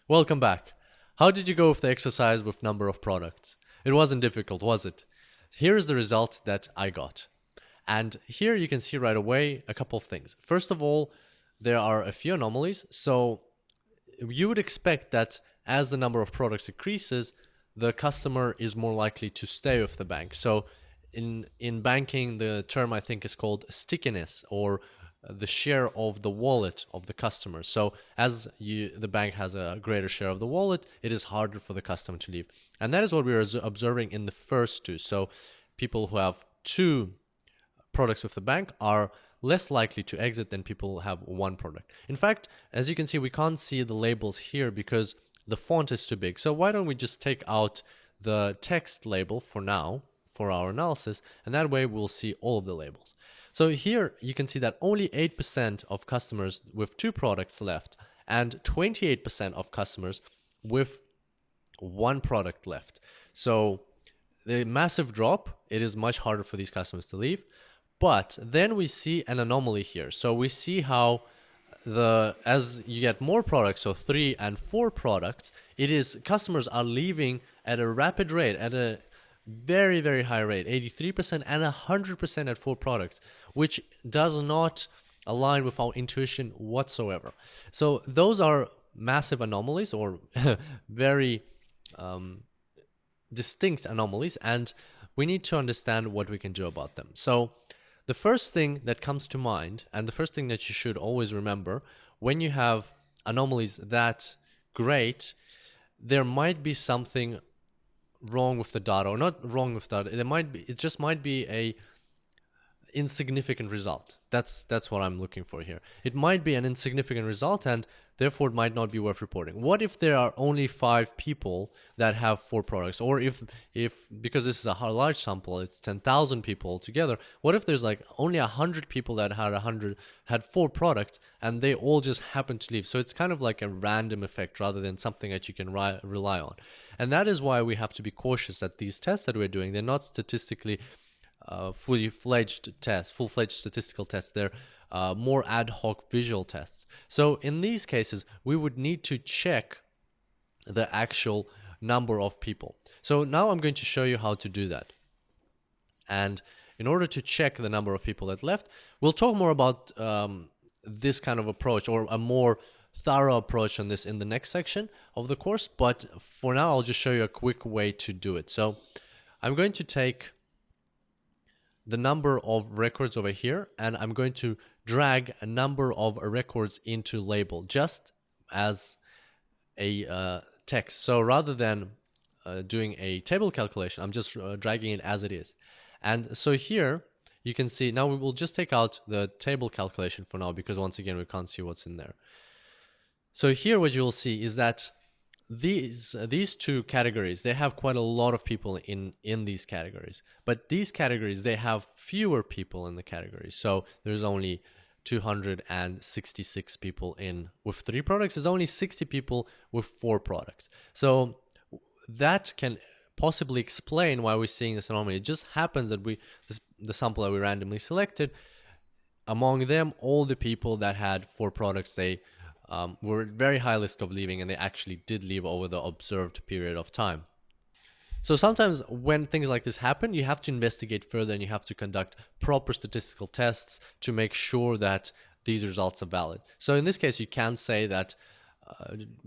Welcome back. How did you go with the exercise with number of products? It wasn't difficult, was it? Here is the result that I got. And here you can see right away a couple of things. First of all, there are a few anomalies. So you would expect that as the number of products increases, the customer is more likely to stay with the bank. So in banking, the term I think is called stickiness, or the share of the wallet of the customer. So as the bank has a greater share of the wallet, it is harder for the customer to leave. And that is what we are observing in the first two. So people who have two products with the bank are less likely to exit than people who have one product. In fact, as you can see, we can't see the labels here because the font is too big. So why don't we just take out the text label for now for our analysis, and that way we'll see all of the labels. So here you can see that only 8% of customers with two products left and 28% of customers with one product left. So the massive drop, it is much harder for these customers to leave. But then we see an anomaly here. So we see how as you get more products, so 3 and 4 products, it is customers are leaving at a rapid rate, at a very, very high rate, 83% and 100% at 4 products, which does not align with our intuition whatsoever. So those are massive anomalies, or very distinct anomalies, and we need to understand what we can do about them. So the first thing that comes to mind, and the first thing that you should always remember when you have anomalies that great, there might be something wrong with the data, or not wrong with data. It just might be a insignificant result. That's what I'm looking for here. It might be an insignificant result, and therefore it might not be worth reporting. What if there are only 5 people that have 4 products, or if because this is a large sample, it's 10,000 people altogether. What if there's like only 100 people that had 4 products, and they all just happen to leave? So it's kind of like a random effect rather than something that you can rely on. And that is why we have to be cautious that these tests that we're doing, they're not statistically full-fledged statistical tests. They're more ad hoc visual tests. So in these cases, we would need to check the actual number of people. So now I'm going to show you how to do that. And in order to check the number of people that left, we'll talk more about this kind of approach, or a more thorough approach on this in the next section of the course. But for now, I'll just show you a quick way to do it. So I'm going to take the number of records over here, and I'm going to drag a number of records into label just as a text. So rather than doing a table calculation, I'm just dragging it as it is. And so here you can see, now we will just take out the table calculation for now, because once again we can't see what's in there. So here what you'll see is that these two categories, they have quite a lot of people in these categories, but these categories, they have fewer people in the categories. So there's only 266 people with 3 products. There's only 60 people with 4 products. So that can possibly explain why we're seeing this anomaly. It just happens that the sample that we randomly selected, among them, all the people that had 4 products, they were at very high risk of leaving, and they actually did leave over the observed period of time. So sometimes when things like this happen, you have to investigate further, and you have to conduct proper statistical tests to make sure that these results are valid. So in this case, you can say that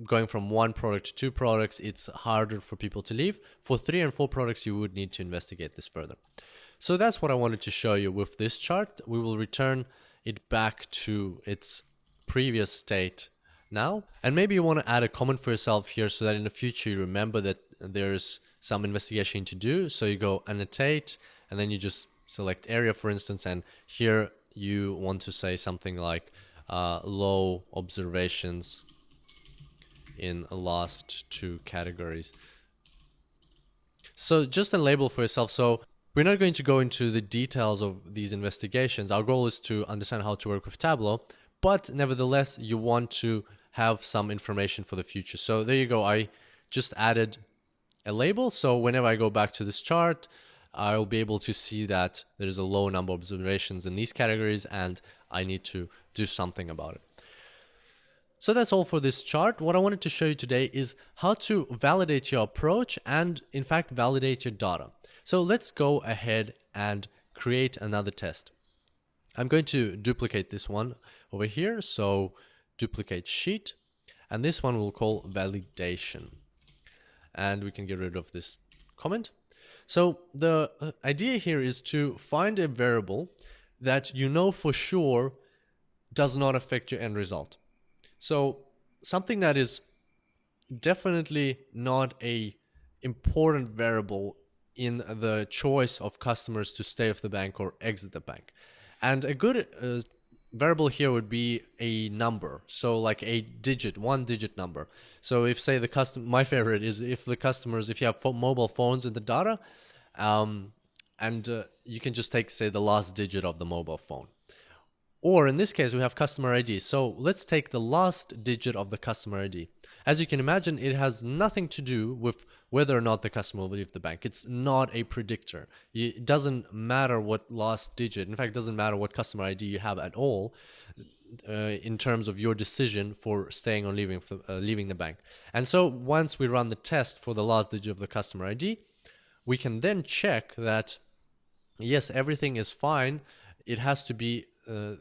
going from 1 product to 2 products, it's harder for people to leave. For 3 and 4 products, you would need to investigate this further. So that's what I wanted to show you with this chart. We will return it back to its previous state now, and maybe you want to add a comment for yourself here so that in the future you remember that there's some investigation to do. So you go annotate, and then you just select area, for instance, and here you want to say something like low observations in last 2 categories. So just a label for yourself. So we're not going to go into the details of these investigations. Our goal is to understand how to work with Tableau, but nevertheless, you want to have some information for the future. So there you go. I just added a label. So whenever I go back to this chart, I'll be able to see that there's a low number of observations in these categories, and I need to do something about it. So that's all for this chart. What I wanted to show you today is how to validate your approach and in fact validate your data. So let's go ahead and create another test. I'm going to duplicate this one over here. So duplicate sheet, and this one we'll call validation. And we can get rid of this comment. So the idea here is to find a variable that you know for sure does not affect your end result. So something that is definitely not a important variable in the choice of customers to stay with the bank or exit the bank. And a good variable here would be a number, so like a digit, one-digit number. So if, say, the my favorite is if the customers, if you have mobile phones in the data, you can just take, say, the last digit of the mobile phone. Or in this case, we have customer ID. So let's take the last digit of the customer ID. As you can imagine, it has nothing to do with whether or not the customer will leave the bank. It's not a predictor. It doesn't matter what last digit. In fact, it doesn't matter what customer ID you have at all in terms of your decision for staying or leaving the bank. And so once we run the test for the last digit of the customer ID, we can then check that, yes, everything is fine. It has to be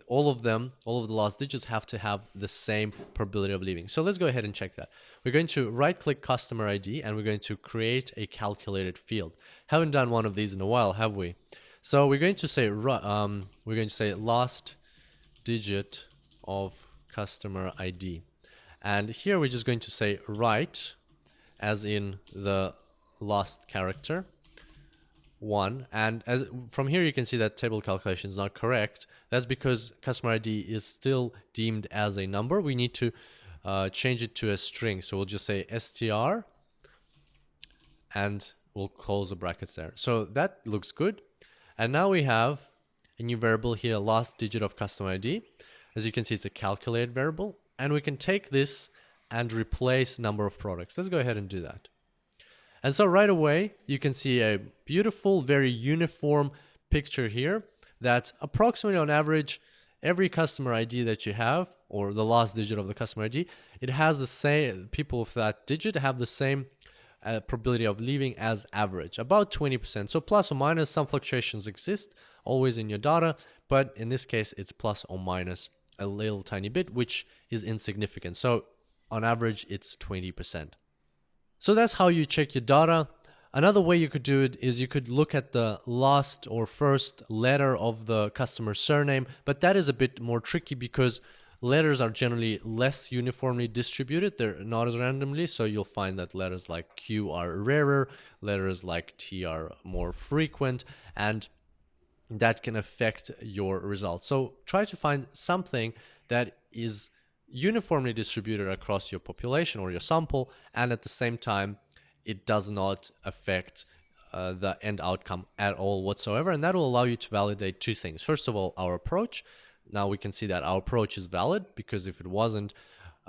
all of the last digits have to have the same probability of leaving. So let's go ahead and check that. We're going to right-click customer ID and we're going to create a calculated field. Haven't done one of these in a while, have we? So we're going to say last digit of customer ID, and here we're just going to say right, as in the last character. 1, and as from here you can see that table calculation is not correct. That's because customer ID is still deemed as a number. We need to change it to a string, so we'll just say str and we'll close the brackets there. So that looks good. And now we have a new variable here, last digit of customer ID. As you can see, it's a calculated variable, and we can take this and replace number of products. Let's go ahead and do that. And so right away, you can see a beautiful, very uniform picture here that approximately on average, every customer ID that you have, or the last digit of the customer ID, it has the same, people with that digit have the same probability of leaving as average, about 20%. So plus or minus, some fluctuations exist always in your data, but in this case, it's plus or minus a little tiny bit, which is insignificant. So on average, it's 20%. So that's how you check your data. Another way you could do it is you could look at the last or first letter of the customer surname, but that is a bit more tricky because letters are generally less uniformly distributed. They're not as randomly, so you'll find that letters like Q are rarer, letters like T are more frequent, and that can affect your results. So try to find something that is uniformly distributed across your population or your sample, and at the same time it does not affect the end outcome at all whatsoever. And that will allow you to validate two things. First of all, our approach. Now we can see that our approach is valid, because if it wasn't,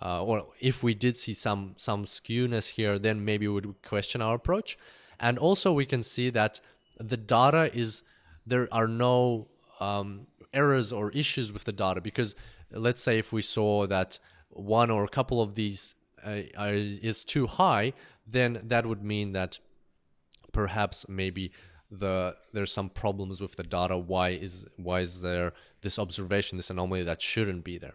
or if we did see some skewness here, then maybe we would question our approach. And also we can see that the data is, there are no errors or issues with the data, because let's say if we saw that one or a couple of these is too high, then that would mean that perhaps maybe there's some problems with the data. Why is there this observation, this anomaly that shouldn't be there?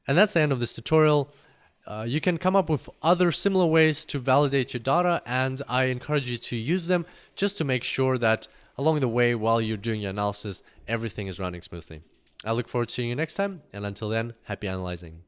And that's the end of this tutorial. You can come up with other similar ways to validate your data, and I encourage you to use them just to make sure that along the way, while you're doing your analysis, everything is running smoothly. I look forward to seeing you next time, and until then, happy analyzing.